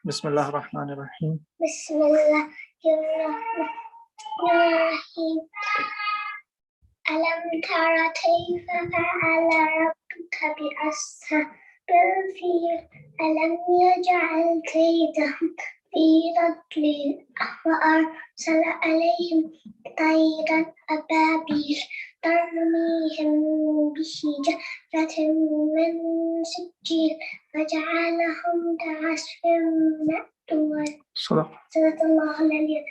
Bismillah ar-Rahman ar-Rahim. Bismillah ar-Rahim. Alam tara kayfa fa'ala rabbuka bi ashabil fil. Alam yaj'al kaydahum fi tadlil wa arsala alayhim tayran ababil tarmihim bihijaratin min sijil faj'alahum ka'asfin ma'kul. Sadaqallahu al-azim.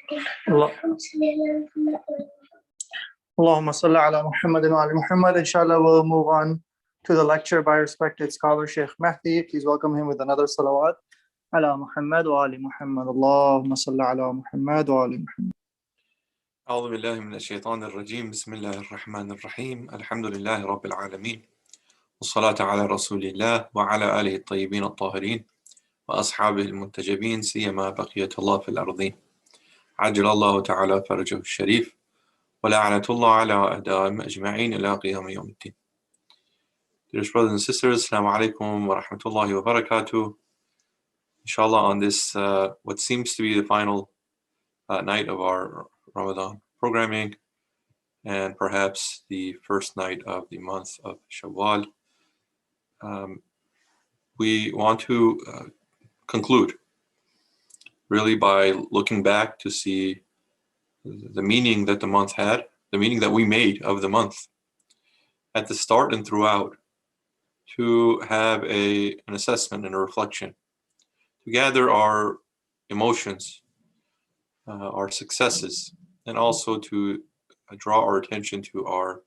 Allahumma salli ala Muhammadin wa ali Muhammad. Inshallah, we'll move on to the lecture by respected scholar Sheikh Mahdi. Please welcome him with another salawat. Ala Muhammad wa ali Muhammad. Allahumma salli ala Muhammad wa ali Muhammad. أعوذ بالله من الشيطان الرجيم بسم الله الرحمن الرحيم الحمد لله رب العالمين والصلاة على رسول الله وعلى آله الطيبين الطاهرين وأصحابه المنتجبين سيما بقية الله في الأرضين عجل الله تعالى فرجه الشريف ولعنة الله على أعدائهم أجمعين إلى قيام يوم الدين. Dear brothers and sisters, Assalamu alaikum wa rahmatullahi wa barakatuh. Inshallah, on this what seems to be the final night of our Ramadan programming, and perhaps the first night of the month of Shawwal, we want to conclude really by looking back to see the meaning that the month had, the meaning that we made of the month at the start and throughout, to have an assessment and a reflection, to gather our emotions, our successes, and also to draw our attention to our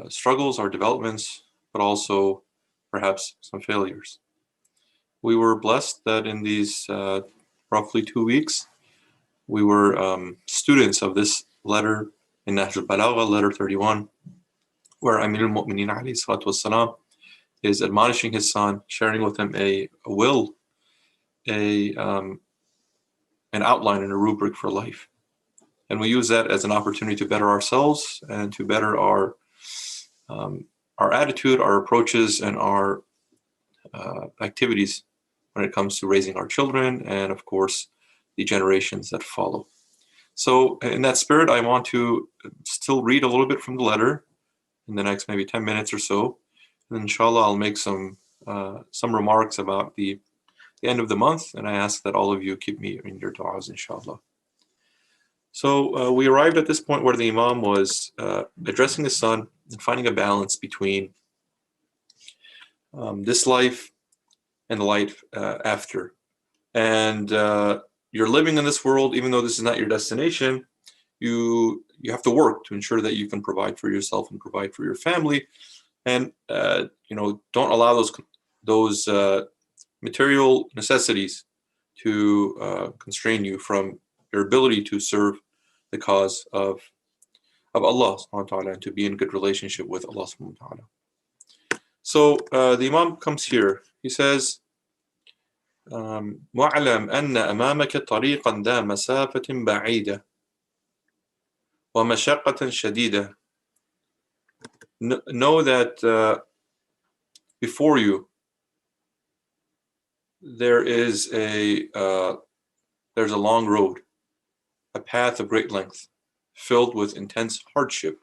struggles, our developments, but also perhaps some failures. We were blessed that in these roughly 2 weeks, we were students of this letter in Nahj al-Balagha, letter 31, where Amir al-Mu'mineen alayhi salatu wassalam is admonishing his son, sharing with him a will, an outline and a rubric for life. And we use that as an opportunity to better ourselves and to better our attitude, our approaches, and our activities when it comes to raising our children and, of course, the generations that follow. So in that spirit, I want to still read a little bit from the letter in the next maybe 10 minutes or so. And inshallah, I'll make some remarks about the end of the month, and I ask that all of you keep me in your du'as, inshallah. So we arrived at this point where the Imam was addressing his son and finding a balance between this life and the life after. And you're living in this world, even though this is not your destination, you have to work to ensure that you can provide for yourself and provide for your family, and don't allow those material necessities to constrain you from your ability to serve the cause of Allah subhanahu wa ta'ala and to be in good relationship with Allah subhanahu wa ta'ala. So the Imam comes here. He says, وَعْلَمْ أَنَّ أَمَامَكَ طَرِيقًا ذَا مَسَافَةٍ بَعِيدَةٍ وَمَشَقَّةً شَدِيدَةً. Know that before you there's a long road, a path of great length, filled with intense hardship.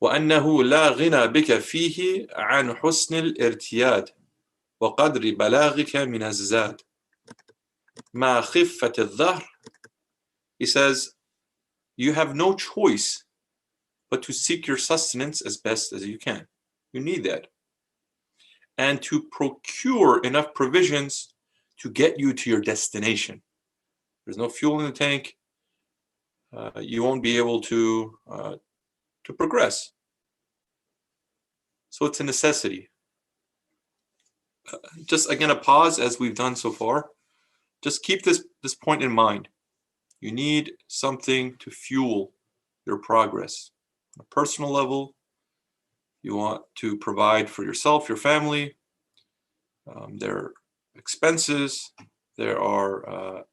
وأنه لا غنى بك فيه عن حسن الارتياد وقدر بلاغك من الزاد مع خفة الظهر. He says, you have no choice but to seek your sustenance as best as you can. You need that. And to procure enough provisions to get you to your destination. There's no fuel in the tank. You won't be able to progress. So it's a necessity. Just again, a pause as we've done so far. Just keep this point in mind. You need something to fuel your progress. On a personal level, you want to provide for yourself, your family. There are expenses. There are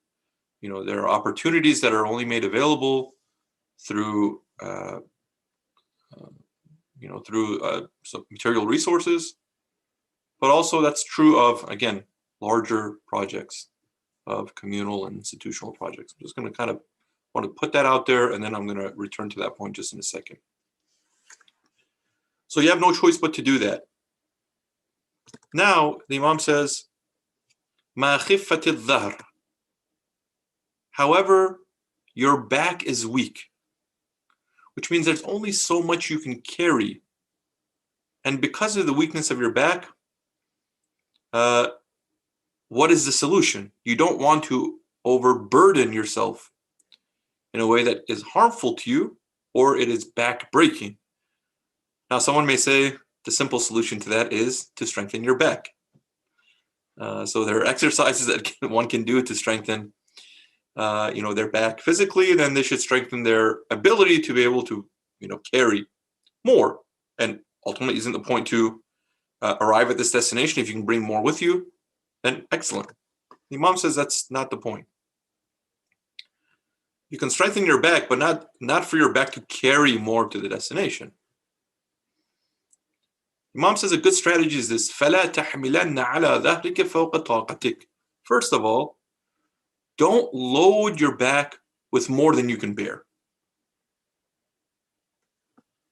opportunities that are only made available through some material resources. But also that's true of, again, larger projects, of communal and institutional projects. I'm just going to kind of want to put that out there, and then I'm going to return to that point just in a second. So you have no choice but to do that. Now, the Imam says, مَا خِفَّةِ الظَّهْرِ. However, your back is weak, which means there's only so much you can carry. And because of the weakness of your back, what is the solution? You don't want to overburden yourself in a way that is harmful to you, or it is back breaking. Now, someone may say the simple solution to that is to strengthen your back. So there are exercises that one can do to strengthen their back physically, and then they should strengthen their ability to be able to carry more. And ultimately, isn't the point to arrive at this destination? If you can bring more with you, then excellent. The Imam says that's not the point. You can strengthen your back, but not for your back to carry more to the destination. Imam says a good strategy is this: فَلَا تَحْمِلَنَّ عَلَى ظَهْرِكَ فَوْقَ طَاقَتِكَ. First of all, don't load your back with more than you can bear.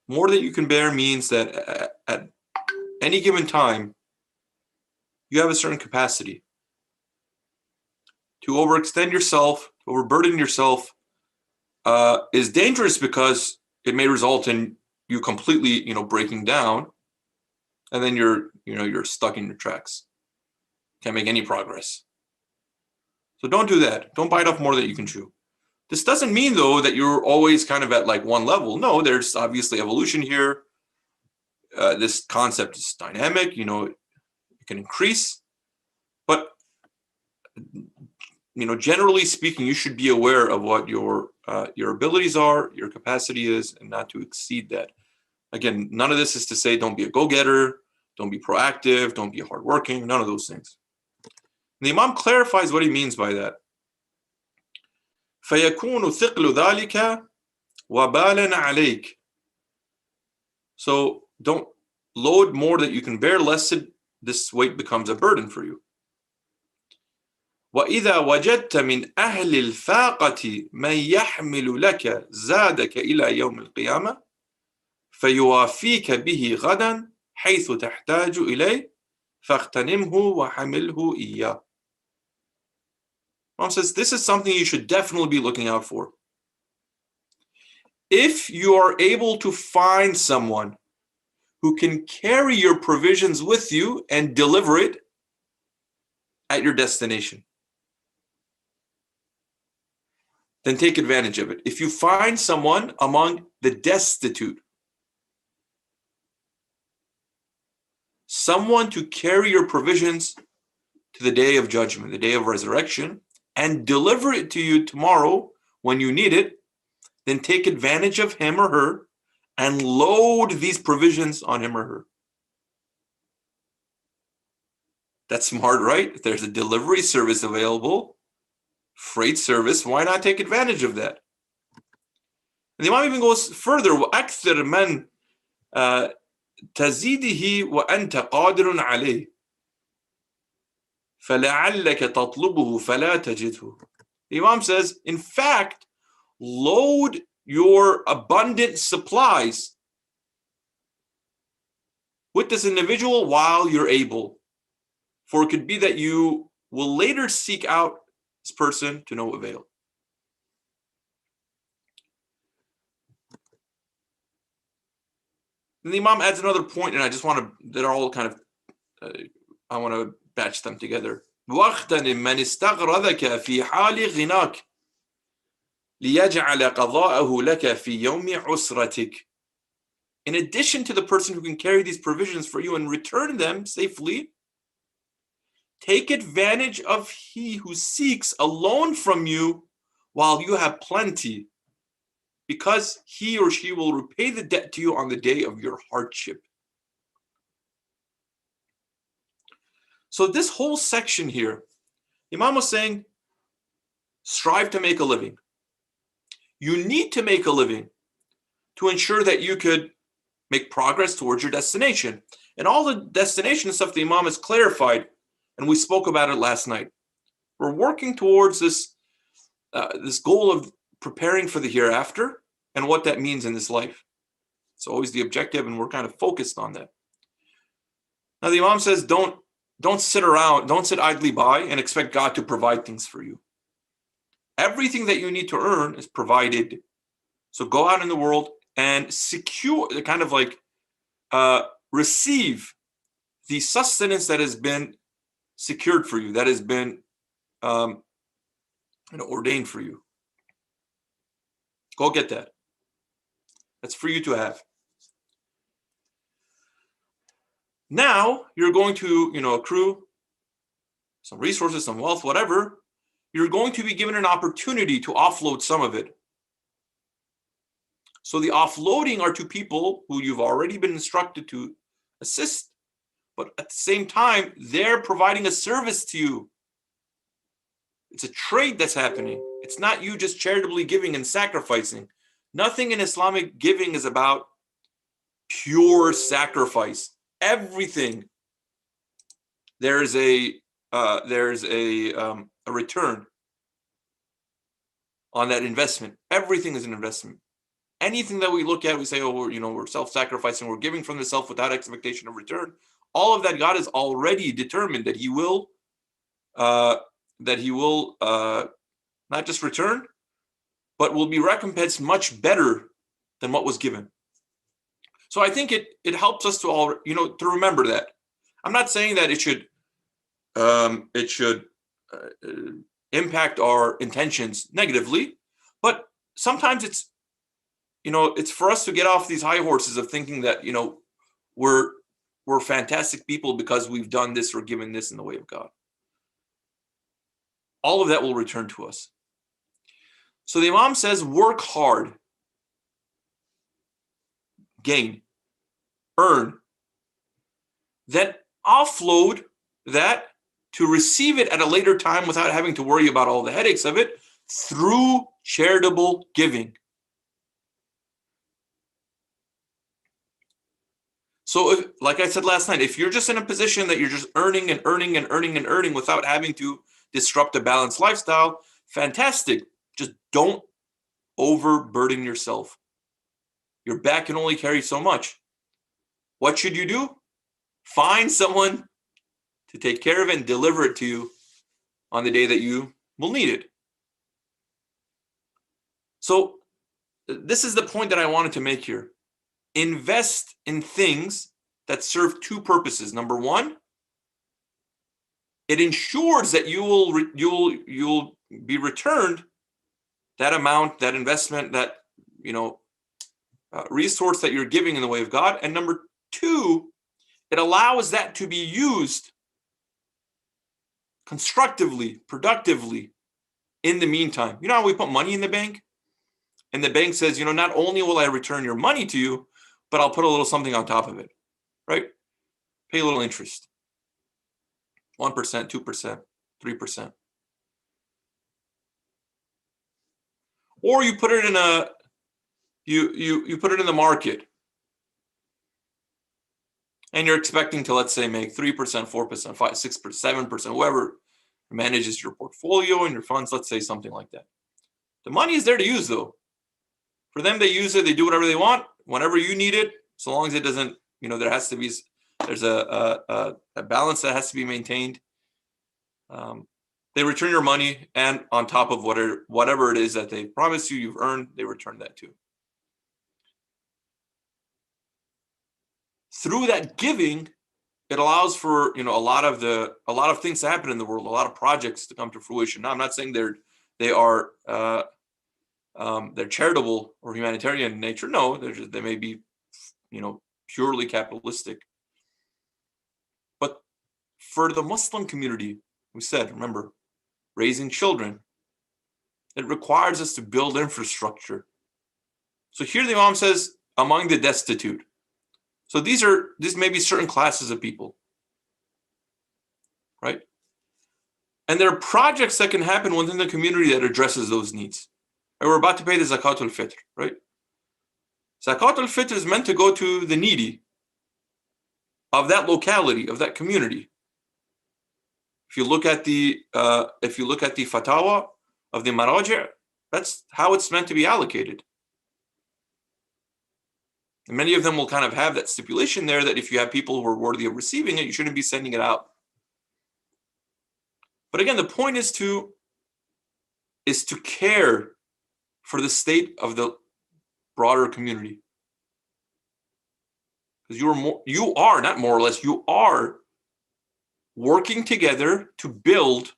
More than you can bear means that at any given time, you have a certain capacity. To overextend yourself, to overburden yourself, is dangerous because it may result in you completely, breaking down, and then you're stuck in your tracks. Can't make any progress. So don't do that. Don't bite off more than you can chew. This doesn't mean, though, that you're always kind of at like one level. No, there's obviously evolution here. This concept is dynamic. It can increase, but generally speaking, you should be aware of what your abilities are, your capacity is, and not to exceed that. Again, none of this is to say don't be a go-getter, don't be proactive, don't be hardworking, none of those things. And the Imam clarifies what he means by that. فَيَكُونُ ثِقْلُ ذَلِكَ وَبَالًا عَلَيْكَ. So don't load more that you can bear, lest this weight becomes a burden for you. وَإِذَا وَجَدْتَ مِنْ أَهْلِ الْفَاقَةِ مَنْ يَحْمِلُ لَكَ زَادَكَ إِلَى يَوْمِ الْقِيَامَةِ فَيُوَافِيكَ بِهِ غَدًا حَيْثُ تَحْتَاجُ إِلَيْهِ فَاغْتَنِمْهُ وَحَمِلْهُ إِيَّاهُ. Mom says this is something you should definitely be looking out for. If you are able to find someone who can carry your provisions with you and deliver it at your destination, then take advantage of it. If you find someone among the destitute, someone to carry your provisions to the day of judgment, the day of resurrection, and deliver it to you tomorrow when you need it, then take advantage of him or her and load these provisions on him or her. That's smart, right? If there's a delivery service available, freight service, why not take advantage of that? And the Imam even goes further, وَأَكْثِرْ مَنْ تَزِيدِهِ وَأَنْتَ قَادِرٌ عَلَيْهِ فَلَعَلَّكَ تَطْلُبُهُ فَلَا تَجِدْهُ. The Imam says, in fact, load your abundant supplies with this individual while you're able. For it could be that you will later seek out this person to no avail. And the Imam adds another point, and I just want to, they're all kind of, I want to batch them together. وَاغْتَنِمْ مَنِ اسْتَغْرَضَكَ فِي حَالِ غِنَاكَ لِيَجْعَلَ قَضَاءَهُ لَكَ فِي يَوْمِ عُسْرَتِكَ. In addition to the person who can carry these provisions for you and return them safely, take advantage of he who seeks a loan from you while you have plenty, because he or she will repay the debt to you on the day of your hardship. So this whole section here, Imam was saying, strive to make a living. You need to make a living to ensure that you could make progress towards your destination. And all the destination stuff the Imam has clarified, and we spoke about it last night. We're working towards this goal of preparing for the hereafter and what that means in this life. It's always the objective, and we're kind of focused on that. Now the Imam says, don't sit around, don't sit idly by and expect God to provide things for you. Everything that you need to earn is provided. So go out in the world and secure, kind of like receive the sustenance that has been secured for you, that has been ordained for you. Go get that. That's for you to have. Now you're going to, accrue some resources, some wealth, whatever. You're going to be given an opportunity to offload some of it. So the offloading are to people who you've already been instructed to assist, but at the same time, they're providing a service to you. It's a trade that's happening. It's not you just charitably giving and sacrificing. Nothing in Islamic giving is about pure sacrifice. Everything, there's a return on that investment. Everything is an investment. Anything that we look at, we say, oh, we're self-sacrificing, we're giving from the self without expectation of return. All of that, God has already determined that He will not just return, but will be recompensed much better than what was given. So I think it helps us to to remember that. I'm not saying that it should impact our intentions negatively, but sometimes it's for us to get off these high horses of thinking that we're fantastic people because we've done this or given this in the way of God. All of that will return to us. So the Imam says, work hard, gain, earn, then offload that to receive it at a later time without having to worry about all the headaches of it through charitable giving. So, like I said last night, if you're just in a position that you're just earning and earning and earning and earning without having to disrupt a balanced lifestyle, fantastic. Just don't overburden yourself. Your back can only carry so much. What should you do? Find someone to take care of it and deliver it to you on the day that you will need it. So this is the point that I wanted to make here. Invest in things that serve two purposes. Number one, it ensures that you'll be returned that amount, that investment, that resource that you're giving in the way of God. And number two, it allows that to be used constructively, productively in the meantime. You know how we put money in the bank? And the bank says, not only will I return your money to you, but I'll put a little something on top of it, right? Pay a little interest. 1%, 2%, 3%. Or you put it in you put it in the market, and you're expecting to, let's say, make 3%, 4%, 5%, 6%, 7%, whoever manages your portfolio and your funds, let's say something like that. The money is there to use, though. For them, they use it, they do whatever they want, whenever you need it, so long as it doesn't, there's a balance that has to be maintained. They return your money, and on top of whatever it is that they promise you've earned, they return that too. Through that giving, it allows for a lot of things to happen in the world, a lot of projects to come to fruition. Now, I'm not saying they're charitable or humanitarian in nature. No, they may be purely capitalistic. But for the Muslim community, we said, remember, raising children, it requires us to build infrastructure. So here the Imam says, among the destitute. So these may be certain classes of people, right? And there are projects that can happen within the community that addresses those needs. And we're about to pay the Zakatul Fitr, right? Zakatul Fitr is meant to go to the needy. of that locality, of that community. If you look at the fatwa of the maraji', that's how it's meant to be allocated. And many of them will kind of have that stipulation there that if you have people who are worthy of receiving it, you shouldn't be sending it out. But again, the point is to care for the state of the broader community. Because you are not more or less, you are working together to build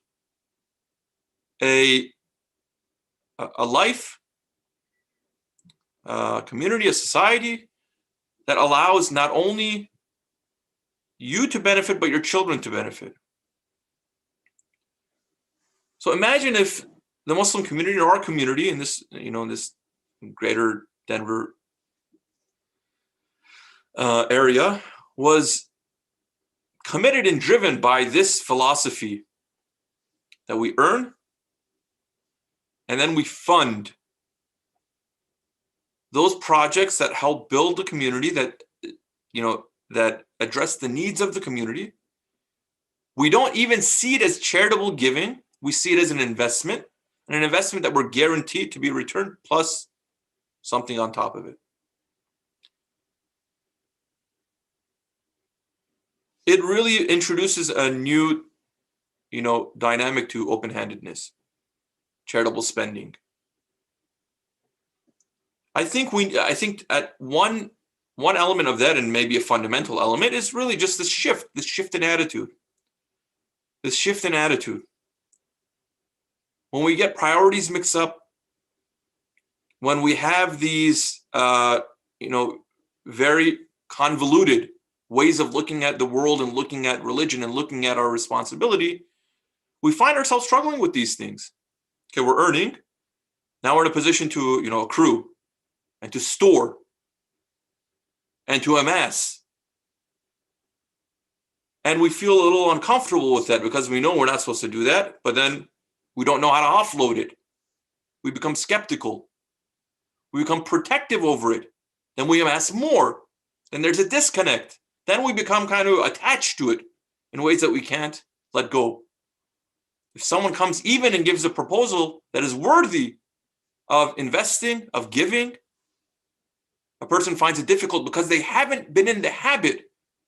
a life, a community, a society that allows not only you to benefit, but your children to benefit. So imagine if the Muslim community, or our community in this, in this greater Denver area, was committed and driven by this philosophy that we earn and then we fund those projects that help build the community, that that address the needs of the community. We don't even see it as charitable giving. We see it as an investment, and an investment that we're guaranteed to be returned plus something on top of it. It really introduces a new, dynamic to open-handedness, charitable spending. I think at one element of that, and maybe a fundamental element, is really just this shift in attitude. This shift in attitude. When we get priorities mixed up, when we have these, very convoluted ways of looking at the world and looking at religion and looking at our responsibility, we find ourselves struggling with these things. Okay, we're earning. Now we're in a position to, accrue and to store and to amass. And we feel a little uncomfortable with that because we know we're not supposed to do that, but then we don't know how to offload it. We become skeptical. We become protective over it. Then we amass more. Then there's a disconnect. Then we become kind of attached to it in ways that we can't let go. If someone comes even and gives a proposal that is worthy of investing, of giving, a person finds it difficult because they haven't been in the habit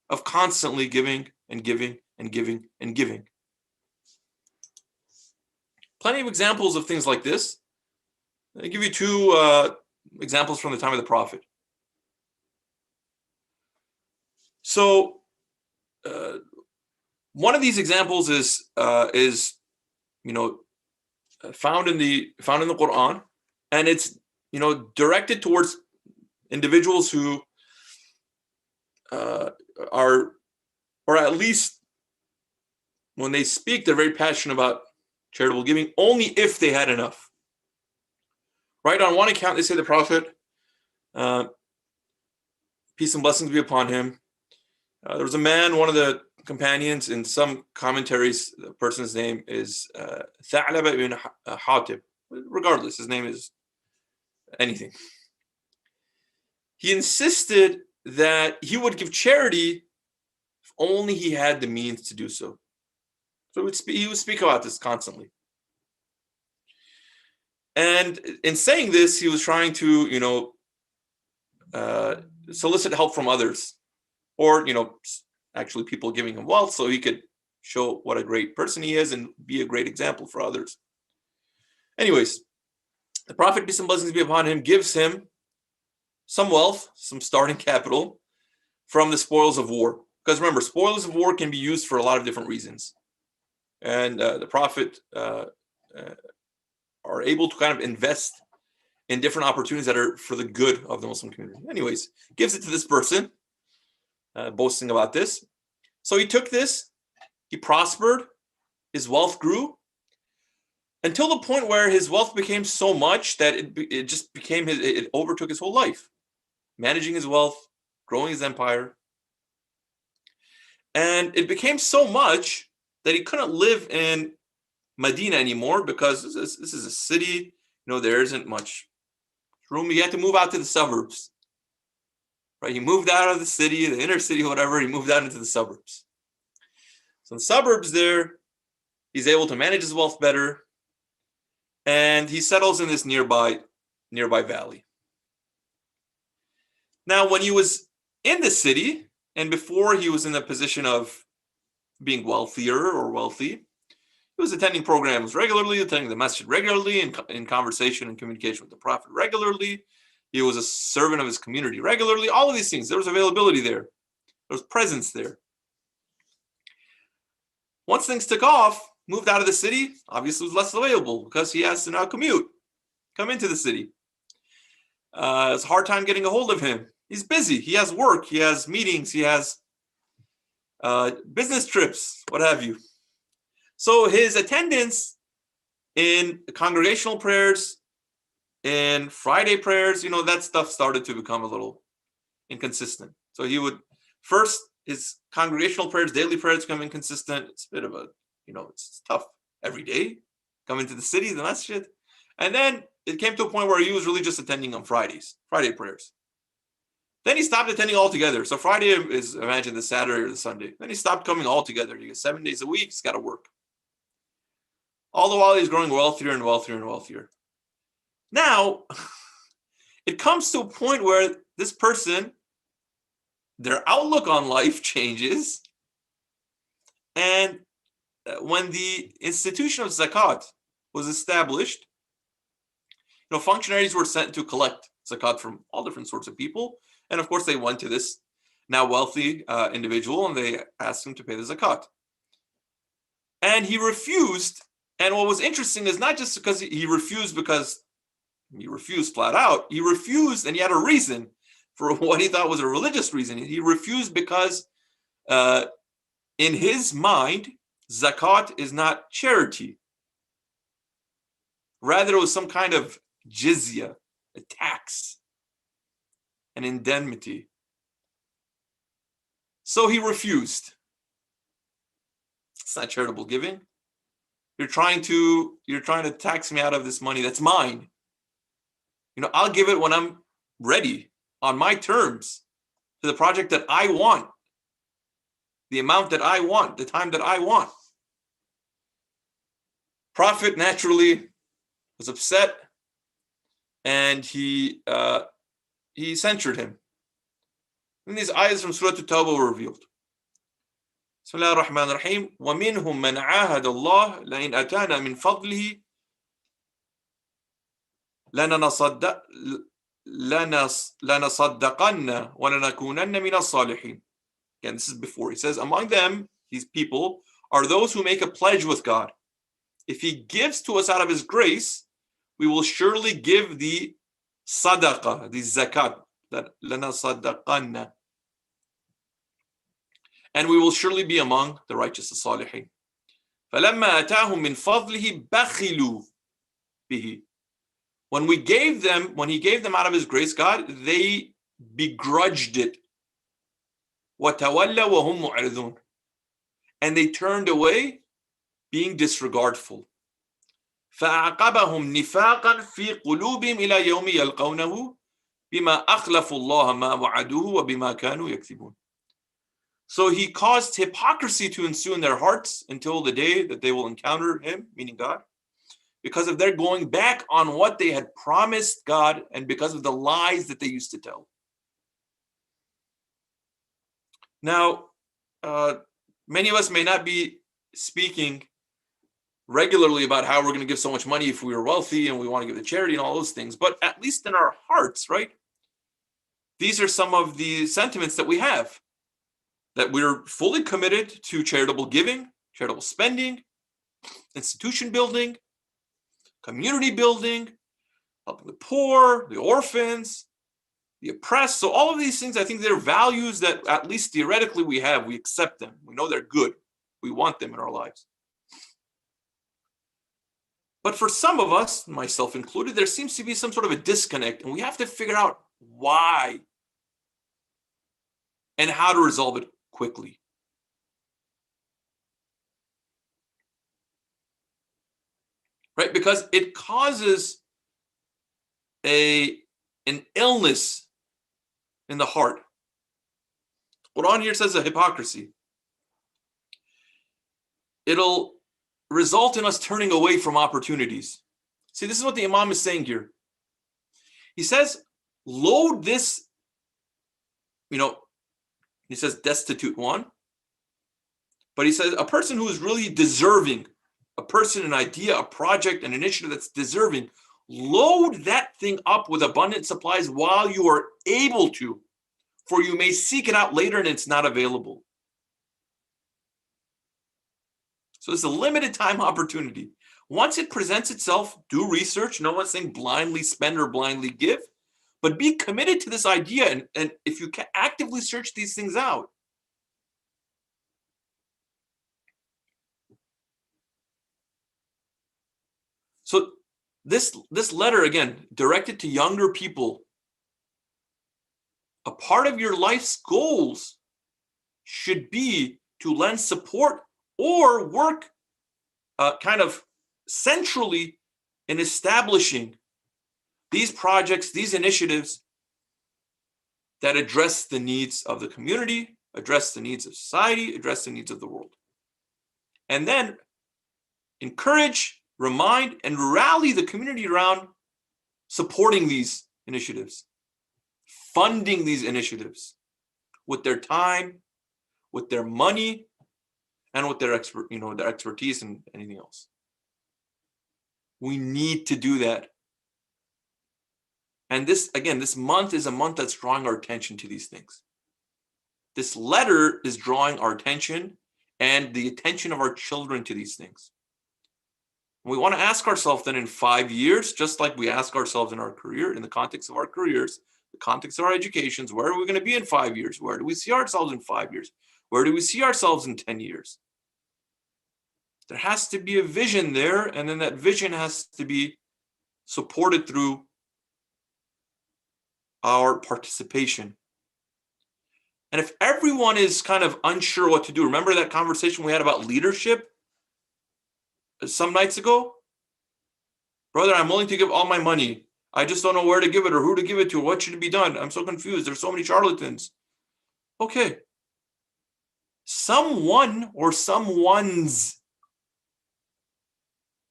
of constantly giving and giving and giving and giving. Plenty of examples of things like this. I'll give you two examples from the time of the Prophet. So one of these examples is found in the Quran, and it's directed towards individuals who are, or at least when they speak, they're very passionate about charitable giving only if they had enough. Right? On one account, they say the Prophet, peace and blessings be upon him, there was a man, one of the companions, in some commentaries, the person's name is Tha'laba ibn Hatib. Regardless, his name is anything. He insisted that he would give charity if only he had the means to do so. So he would speak about this constantly. And in saying this, he was trying to, solicit help from others, or, actually people giving him wealth so he could show what a great person he is and be a great example for others. Anyways, the Prophet, peace and blessings be upon him, gives him some wealth, some starting capital from the spoils of war. Because remember, spoils of war can be used for a lot of different reasons. And the Prophet are able to kind of invest in different opportunities that are for the good of the Muslim community. Anyways, gives it to this person, boasting about this. So he took this, he prospered, his wealth grew, until the point where his wealth became so much that it just became it overtook his whole life, managing his wealth, growing his empire. And it became so much that he couldn't live in Medina anymore because this is a city, there isn't much room. He had to move out to the suburbs. right? He moved out of the city, the inner city, whatever. He moved out into the suburbs. So in the suburbs there, he's able to manage his wealth better, and he settles in this nearby valley. Now, when he was in the city, and before he was in the position of being wealthier or wealthy, he was attending programs regularly, attending the masjid regularly, in conversation and communication with the Prophet regularly. He was a servant of his community regularly. All of these things, there was availability there. There was presence there. Once things took off, moved out of the city, obviously was less available because he has to now come into the city. It's a hard time getting a hold of him. He's busy. He has work. He has meetings. He has business trips, what have you. So his attendance in congregational prayers, in Friday prayers, that stuff started to become a little inconsistent. So he would first, his congregational prayers, daily prayers become inconsistent. It's a bit of a, it's tough every day, come into the city, the masjid. And then it came to a point where he was really just attending on Friday prayers. Then he stopped attending altogether. So Friday is, imagine, the Saturday or the Sunday. Then he stopped coming altogether. He gets 7 days a week. He's got to work. All the while he's growing wealthier and wealthier and wealthier. Now, it comes to a point where this person, their outlook on life changes. And when the institution of zakat was established, functionaries were sent to collect zakat from all different sorts of people. And of course, they went to this now wealthy individual and they asked him to pay the zakat. And he refused. And what was interesting is not just because he refused flat out. He refused, and he had a reason for what he thought was a religious reason. He refused because in his mind, zakat is not charity. Rather, it was some kind of jizya, a tax, an indemnity. So he refused. It's not charitable giving. You're trying to tax me out of this money that's mine. I'll give it when I'm ready, on my terms, to the project that I want, the amount that I want, the time that I want. Prophet naturally was upset, and he censured him. And these ayahs from Surah At-Tawbah were revealed. Bismillah ar-Rahman ar-Rahim. وَمِنْهُمْ مَنْ عَاهَدَ اللَّهَ لَإِنْ أَتَانَا مِنْ فَضْلِهِ لَنَصَدَّقَنَّ وَلَنَكُونَنَّ مِنَ الصَّالِحِينَ. Again, this is before. He says, among them, these people, are those who make a pledge with God. If he gives to us out of his grace, we will surely give the sadaqah, the zakat, that لَنَصَدَّقَنَّ. And we will surely be among the righteous, the salihin. فَلَمَّا أَتَاهُمْ مِنْ فَضْلِهِ بَخِلُوا بِهِ. When he gave them out of his grace, God, they begrudged it. وَتَوَلَّوا وَهُمْ مُعْرِضُونَ. And they turned away, being disregardful. فَأَعْقَبَهُمْ نِفَاقًا فِي قُلُوبِهِمْ إِلَى يَوْمِ يَلْقَوْنَهُ بِمَا أَخْلَفُوا اللَّهَ مَا وَعَدُوهُ وَبِمَا كَانُوا يَكْذِبُونَ. So he caused hypocrisy to ensue in their hearts until the day that they will encounter him, meaning God, because of their going back on what they had promised God and because of the lies that they used to tell. Now, many of us may not be speaking regularly about how we're going to give so much money if we are wealthy and we want to give to charity and all those things, but at least in our hearts, right? These are some of the sentiments that we have, that we're fully committed to charitable giving, charitable spending, institution building, community building, helping the poor, the orphans, the oppressed. So all of these things, I think they're values that at least theoretically we have. We accept them. We know they're good. We want them in our lives. But for some of us, myself included, there seems to be some sort of a disconnect, and we have to figure out why and how to resolve it quickly. Right? Because it causes an illness in the heart. Quran here says a hypocrisy. It'll result in us turning away from opportunities. See, this is what the Imam is saying here. He says, load this, he says destitute one, but he says a person who is really deserving, a person, an idea, a project, an initiative that's deserving, load that thing up with abundant supplies while you are able to, for you may seek it out later and it's not available. So it's a limited time opportunity. Once it presents itself, do research. No one's saying blindly spend or blindly give, but be committed to this idea. And if you can actively search these things out. So this letter, again, directed to younger people, a part of your life's goals should be to lend support or work kind of centrally in establishing these projects, these initiatives that address the needs of the community, address the needs of society, address the needs of the world. And then encourage, remind, and rally the community around supporting these initiatives, funding these initiatives with their time, with their money, and with their expertise and anything else. We need to do that. And this month is a month that's drawing our attention to these things. This letter is drawing our attention and the attention of our children to these things. We want to ask ourselves then in 5 years, just like we ask ourselves in our career, in the context of our careers, the context of our educations, where are we going to be in 5 years? Where do we see ourselves in 5 years? Where do we see ourselves in 10 years? There has to be a vision there, and then that vision has to be supported through our participation. And if everyone is kind of unsure what to do, remember that conversation we had about leadership some nights ago? Brother, I'm willing to give all my money. I just don't know where to give it or who to give it to. What should be done? I'm so confused. There's so many charlatans. Okay. Someone or someone's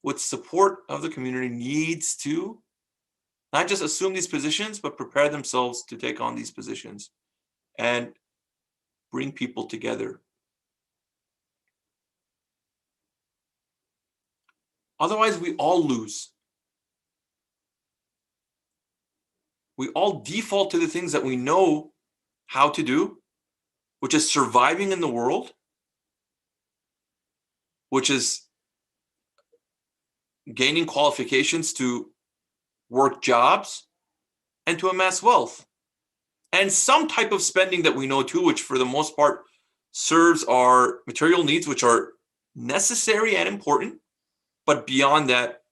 with support of the community needs to not just assume these positions, but prepare themselves to take on these positions and bring people together. Otherwise, we all lose. We all default to the things that we know how to do, which is surviving in the world, which is gaining qualifications to work jobs and to amass wealth. And some type of spending that we know too, which for the most part serves our material needs, which are necessary and important. But beyond that,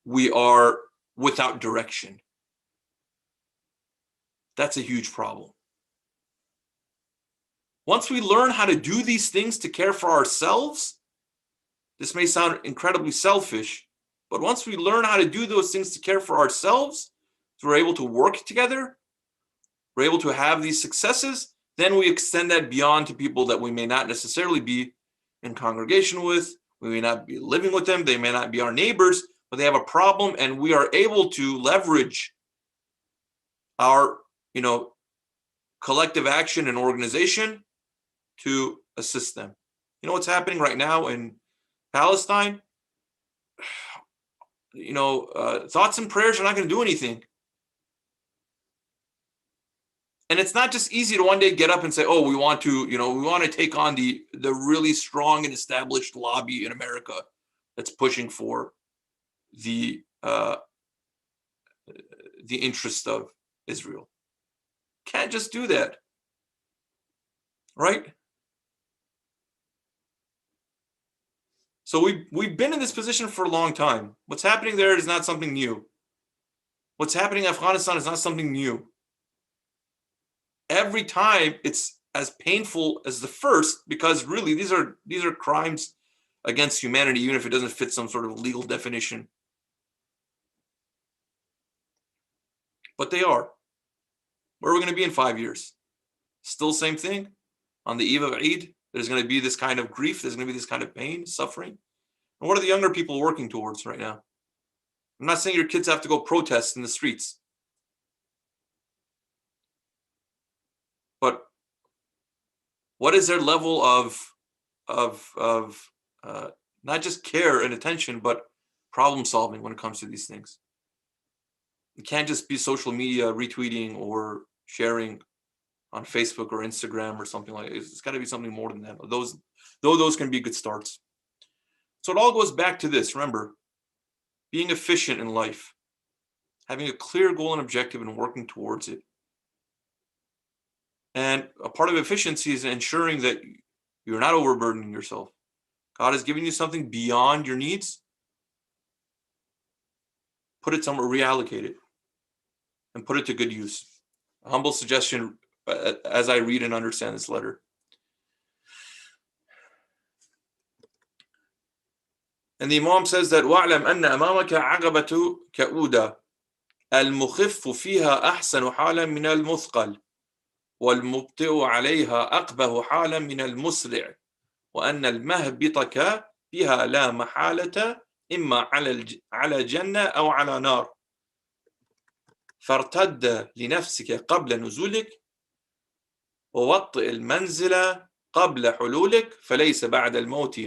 we are without direction. That's a huge problem. Once we learn how to do these things to care for ourselves, this may sound incredibly selfish, but once we learn how to do those things to care for ourselves, so we're able to work together, we're able to have these successes, then we extend that beyond to people that we may not necessarily be in congregation with, we may not be living with them, they may not be our neighbors, but they have a problem, and we are able to leverage our, collective action and organization to assist them. You know what's happening right now in Palestine? Thoughts and prayers are not going to do anything. And it's not just easy to one day get up and say, oh, we want to take on the really strong and established lobby in America that's pushing for the interest of Israel. Can't just do that. Right? So we've been in this position for a long time. What's happening there is not something new. What's happening in Afghanistan is not something new. Every time it's as painful as the first, because really these are crimes against humanity, even if it doesn't fit some sort of legal definition. But they are. Where are we going to be in 5 years? Still same thing. On the eve of Eid, there's going to be this kind of grief. There's going to be this kind of pain, suffering. And what are the younger people working towards right now? I'm not saying your kids have to go protest in the streets. But what is their level of not just care and attention, but problem solving when it comes to these things? It can't just be social media retweeting or sharing on Facebook or Instagram or something like that. It's got to be something more than that. Those can be good starts. So it all goes back to this. Remember, being efficient in life, having a clear goal and objective and working towards it. And a part of efficiency is ensuring that you're not overburdening yourself. God has given you something beyond your needs. Put it somewhere, reallocate it, and put it to good use. A humble suggestion as I read and understand this letter. And the Imam says that وَاعْلَمْ أَنَّ أَمَامَكَ عَقَبَةُ كَأُودَ الْمُخِفُّ فِيهَا أَحْسَنُ حَالًا مِنَ الْمُثْقَلِ والمبطئ عليها أقبح حالا من المسرع وأن المهبطك بها لا محالة إما على جنة أو على نار فارتد لنفسك قبل نزولك ووطئ المنزل قبل حلولك فليس بعد الموت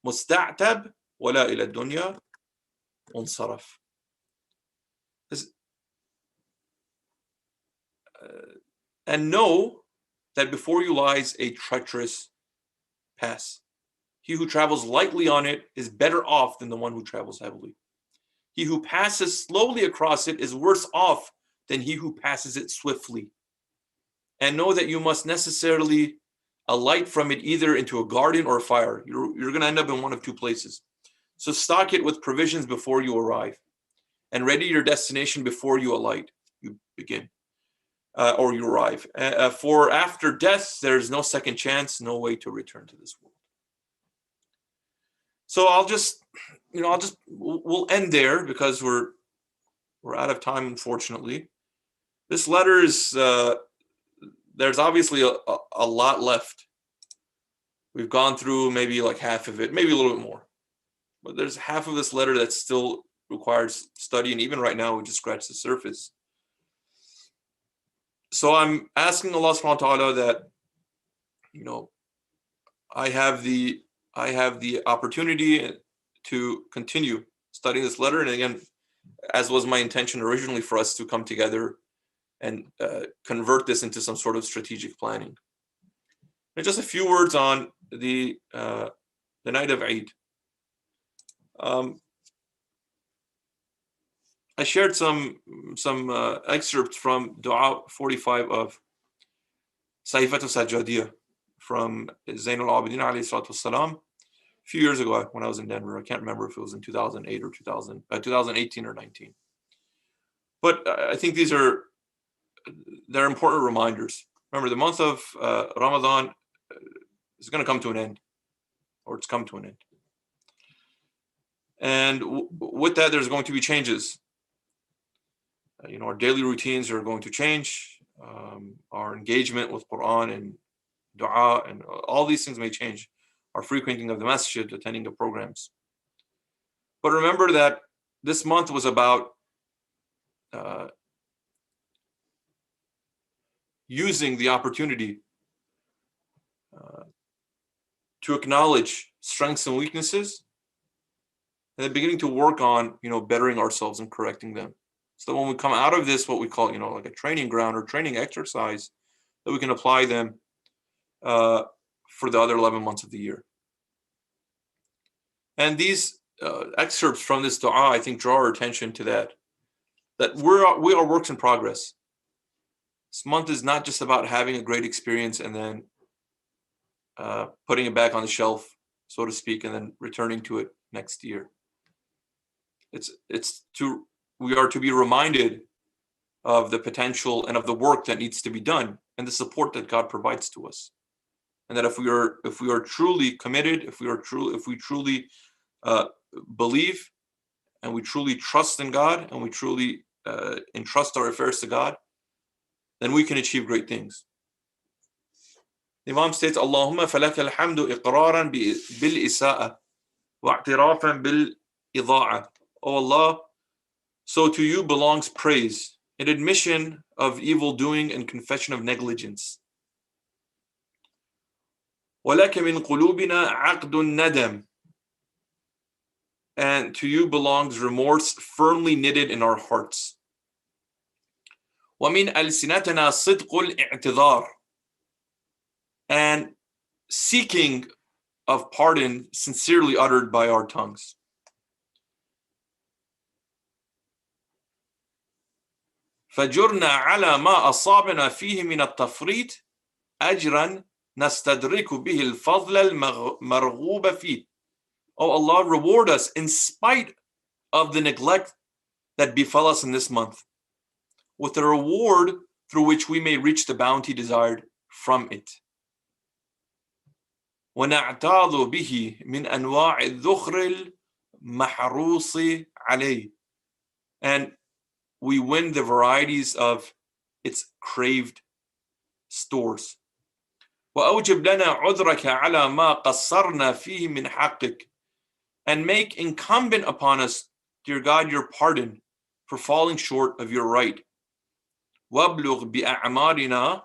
مستعتب ولا إلى الدنيا منصرف. And know that before you lies a treacherous pass. He who travels lightly on it is better off than the one who travels heavily. He who passes slowly across it is worse off than he who passes it swiftly. And know that you must necessarily alight from it either into a garden or a fire. You're going to end up in one of two places. So stock it with provisions before you arrive, and ready your destination before you alight. You begin. Or you arrive. For after death, there's no second chance, no way to return to this world. So we'll end there because we're out of time, unfortunately. This letter is, there's obviously a lot left. We've gone through maybe like half of it, maybe a little bit more. But there's half of this letter that still requires study, and even right now, we just scratched the surface. So I'm asking Allah subhanahu wa ta'ala that, I have the opportunity to continue studying this letter. And again, as was my intention originally, for us to come together and convert this into some sort of strategic planning. And just a few words on the night of Eid. I shared some excerpts from Dua 45 of Saifatu Sajjadiyah from Zain al-Abidin alayhi salatu wassalam a few years ago when I was in Denver. I can't remember if it was in 2008 or 2018 or 19. But I think they're important reminders. Remember, the month of Ramadan is going to come to an end, or it's come to an end. And with that, there's going to be changes. Our daily routines are going to change. Our engagement with Quran and dua and all these things may change. Our frequenting of the masjid, attending the programs. But remember that this month was about using the opportunity to acknowledge strengths and weaknesses, and then beginning to work on, bettering ourselves and correcting them. So that when we come out of this, what we call, like a training ground or training exercise, that we can apply them for the other 11 months of the year. And these excerpts from this dua, I think, draw our attention to that we are works in progress. This month is not just about having a great experience and then putting it back on the shelf, so to speak, and then returning to it next year. We are to be reminded of the potential and of the work that needs to be done and the support that God provides to us. And that if we are truly committed, if we truly believe, and we truly trust in God, and we truly entrust our affairs to God, then we can achieve great things. The Imam states, Allahumma falaka alhamdu iqraran bil isa'a wa i'tirafan bil ida'a. Oh Allah, so to you belongs praise, an admission of evil doing and confession of negligence. وَلَكَ مِنْ قُلُوبِنَا عَقْدٌ الندم. And to you belongs remorse firmly knitted in our hearts. وَمِنْ أَلْسِنَتَنَا صِدْقُ الْإِعْتِذَارِ. And seeking of pardon sincerely uttered by our tongues. فَجُرْنَا عَلَى مَا أَصَابَنَا فِيهِ مِنَ التَّفْرِيطِ أَجْرًا نَسْتَدْرِكُ بِهِ الْفَضْلَ الْمَرْغُوبَ فِيهِ. Oh Allah, reward us in spite of the neglect that befell us in this month, with a reward through which we may reach the bounty desired from it. وَنَعْتَاضُ بِهِ مِنْ أَنْوَاعِ الذُّخْرِ الْمَحْرُوصِ عَلَيْهِ. And we win the varieties of its craved stores. وَأَوْجِبْ لَنَا عُذْرَكَ عَلَى مَا قَصَّرْنَا فِيهِ مِنْ حَقِّكَ. And make incumbent upon us, dear God, your pardon for falling short of your right. وَابْلُغْ بِأَعْمَارِنَا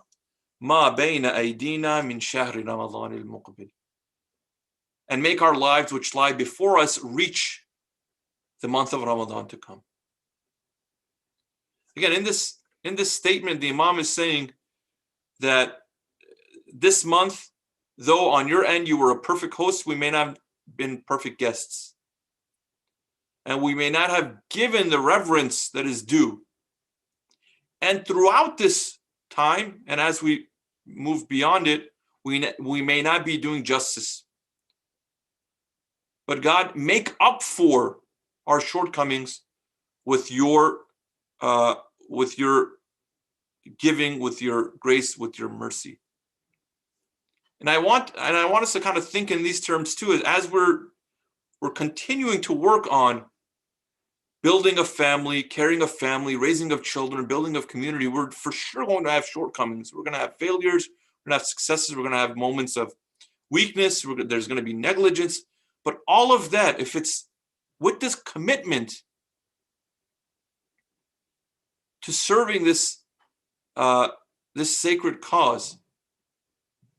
مَا بَيْنَ أَيْدِينَا مِنْ شَهْرِ رَمَضَانِ الْمُقْبِلِ. And make our lives which lie before us reach the month of Ramadan to come. Again, in this statement, the Imam is saying that this month, though on your end you were a perfect host, we may not have been perfect guests. And we may not have given the reverence that is due. And throughout this time, and as we move beyond it, we may not be doing justice. But God, make up for our shortcomings with your giving, with your grace, with your mercy. And I want us to kind of think in these terms too, as we're continuing to work on building a family, caring a family, raising of children, building of community. We're for sure going to have shortcomings. We're going to have failures. We're going to have successes. We're going to have moments of weakness. There's going to be negligence. But all of that, if it's with this commitment to serving this sacred cause,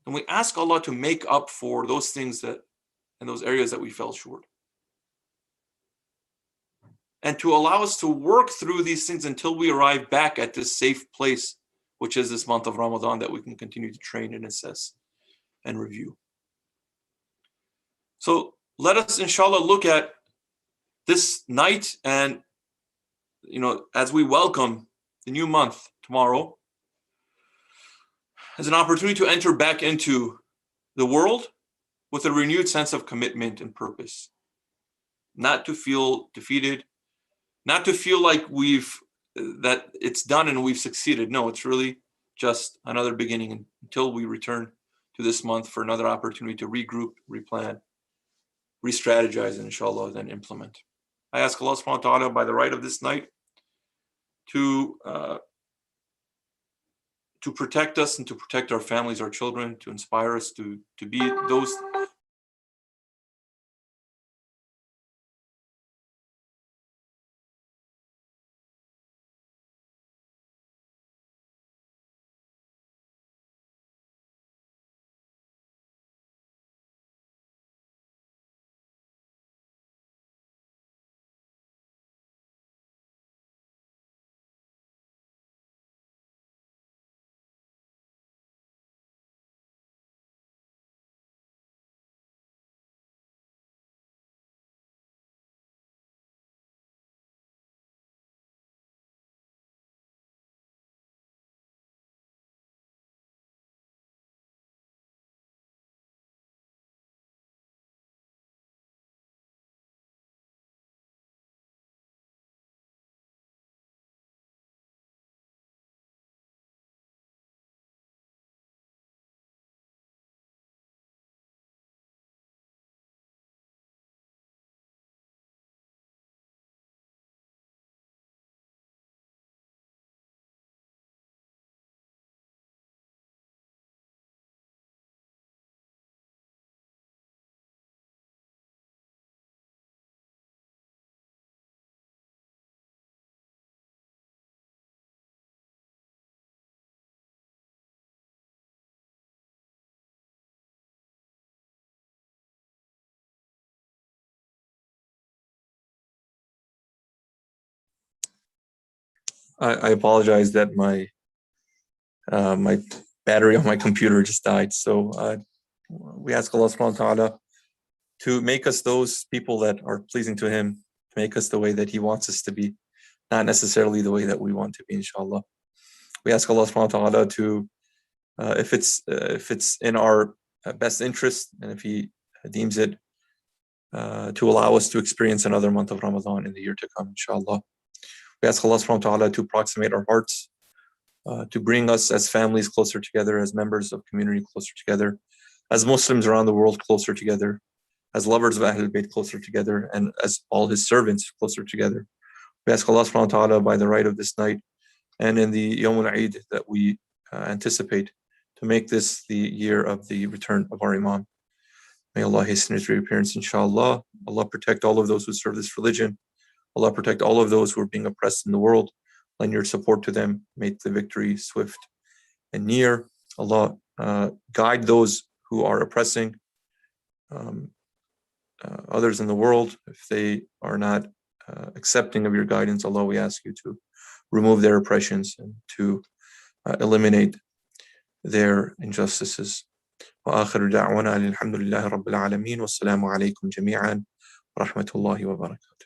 and we ask Allah to make up for those things and those areas that we fell short. And to allow us to work through these things until we arrive back at this safe place, which is this month of Ramadan, that we can continue to train and assess and review. So let us, inshallah, look at this night and, as we welcome the new month tomorrow, as an opportunity to enter back into the world with a renewed sense of commitment and purpose. Not to feel defeated, not to feel like that it's done and we've succeeded. No, it's really just another beginning until we return to this month for another opportunity to regroup, replan, re-strategize, and inshallah then implement. I ask Allah subhanahu wa ta'ala, by the right of this night, to protect us and to protect our families, our children, to inspire us to be those I apologize that my my battery on my computer just died. So we ask Allah subhanahu wa ta'ala to make us those people that are pleasing to Him, to make us the way that He wants us to be, not necessarily the way that we want to be, inshallah. We ask Allah subhanahu wa ta'ala to, if it's in our best interest, and if He deems it, to allow us to experience another month of Ramadan in the year to come, inshallah. We ask Allah subhanahu wa ta'ala to approximate our hearts, to bring us as families closer together, as members of community closer together, as Muslims around the world closer together, as lovers of Ahlul Bayt closer together, and as all His servants closer together. We ask Allah subhanahu wa ta'ala by the right of this night and in the Yawm al-Eid that we anticipate to make this the year of the return of our Imam. May Allah hasten His reappearance, inshallah. Allah protect all of those who serve this religion. Allah protect all of those who are being oppressed in the world. Lend your support to them. Make the victory swift and near. Allah guide those who are oppressing others in the world. If they are not accepting of your guidance, Allah, we ask you to remove their oppressions and to eliminate their injustices. وآخر دعوانا الحمد لله رب العالمين والسلام عليكم جميعا ورحمة الله وبركاته.